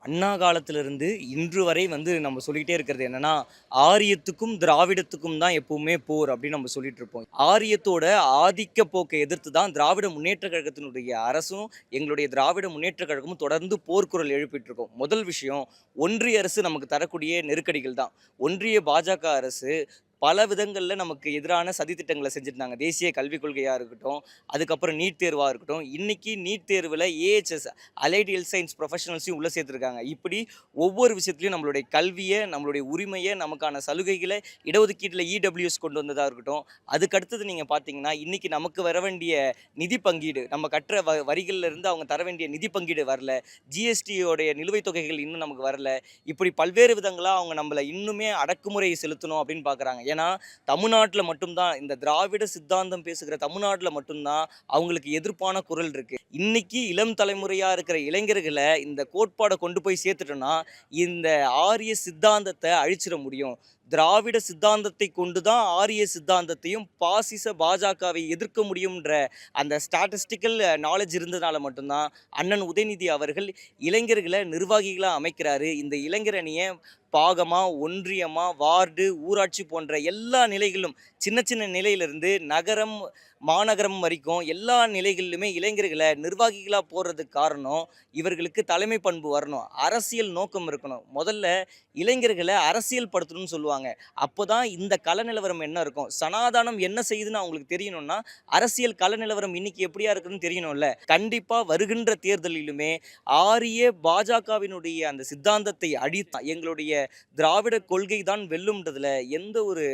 அண்ணா காலத்திலிருந்து இன்று வரை நம்ம சொல்லிக்கிட்டே இருக்கிறது என்னன்னா, ஆரியத்துக்கும், திராவிடத்துக்கும் தான் எப்பவுமே போர் அப்படின்னு நம்ம சொல்லிட்டு இருப்போம். ஆரியத்தோட ஆதிக்க போக்கை எதிர்த்து தான் திராவிட முன்னேற்றக் கழகத்தினுடைய அரசும், எங்களுடைய திராவிட முன்னேற்றக் கழகமும் தொடர்ந்து போர்க்குரல் எழுப்பிட்டு இருக்கோம். முதல் விஷயம், ஒன்றிய அரசு நமக்கு தரக்கூடிய நெருக்கடிகள் தான். ஒன்றிய பாஜக அரசு பல விதங்கள்ல நமக்கு எதிரான சதித்திட்டங்கள செஞ்சிருந்தாங்க. தேசிய கல்விக் கொள்கையா இருக்கட்டும், அதுக்கப்புறம் நீட் தேர்வா இருக்கட்டும். இன்னைக்கு நீட் தேர்வுல ஏஹெச்எஸ் அலைடு ஹெல்த் சயன்ஸ் ப்ரொஃபஷனல்ஸையும் உள்ள சேர்த்துருக்காங்க. இப்படி ஒவ்வொரு விஷயத்திலயும் நம்மளுடைய கல்விய, நம்மளுடைய உரிமைய, நமக்கான சலுகைகள இடஒதுக்கீட்டுல இடபிள்யூஎஸ் கொண்டு வந்ததா இருக்கட்டும். அதுக்கு அடுத்தது நீங்க பார்த்தீங்கன்னா, இன்னைக்கு நமக்கு வர வேண்டிய நிதி பங்கீடு, நம்ம கட்டுற வரிகள்ல இருந்து அவங்க தர வேண்டிய நிதி பங்கீடு வரல. ஜிஎஸ்டியோடைய நிலுவைத் தொகைகள் இன்னும் நமக்கு வரல. இப்படி பல்வேறு விதங்களா அவங்க நம்மள இன்னுமே அடக்குமுறை செலுத்தணும் அப்படின்னு பார்க்குறாங்க. ஏன்னா, தமிழ்நாட்டுல மட்டும் தான் இந்த திராவிட சித்தாந்தம் பேசுகிற தமிழ்நாட்டுல மட்டும் தான் அவங்களுக்கு எதிர்ப்பான குரல் இருக்கு. இன்னைக்கு இளம் தலைமுறையா இருக்கிற இளைஞர்கள இந்த கோட்பாட கொண்டு போய் சேர்த்துட்டோம்னா, இந்த ஆரிய சித்தாந்தத்த அழிச்சிட முடியும். திராவிட சித்தாந்தத்தை கொண்டு தான் ஆரிய சித்தாந்தத்தையும், பாசிச பாஜகவை எதிர்க்க முடியும்ன்ற அந்த ஸ்டாட்டிஸ்டிக்கல் நாலேட்ஜ் இருந்ததுனால மட்டும் தான் அண்ணன் உதயநிதி அவர்கள் இளைஞர்கள நிர்வாகிகளா அமைக்கிறாரு. இந்த இளைஞர் அணிய பாகமா, ஒன்றியமா, வார்டு, ஊராட்சி போன்ற எல்லா நிலைகளிலும் சின்ன சின்ன நிலையிலிருந்து நகரம், மாநகரம் வரைக்கும் எல்லா நிலைகளிலுமே இளைஞர்கள நிர்வாகிகளா போடுறதுக்கு காரணம், இவர்களுக்கு தலைமை பண்பு வரணும். அரசியல் நோக்கம் இருக்கணும். முதல்ல இளைஞர்கள அரசியல் படுத்தணும்னு சொல்லுவாங்க. அப்போதான் இந்த கள நிலவரம் என்ன இருக்கும்? சனாதானம் என்ன செய்யுதுன்னு அவங்களுக்கு தெரியணும்னா, அரசியல் கள நிலவரம் இன்னைக்கு எப்படியா இருக்குன்னு தெரியணும்ல. கண்டிப்பா வருகின்ற தேர்தலிலுமே ஆரிய பாஜகவினுடைய அந்த சித்தாந்தத்தை அழித்தா எங்களுடைய திராவிட கொள்கை தான் வெல்லும்ன்றதுல எந்த ஒரு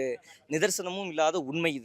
நிதர்சனமும் இல்லாத உண்மை இது.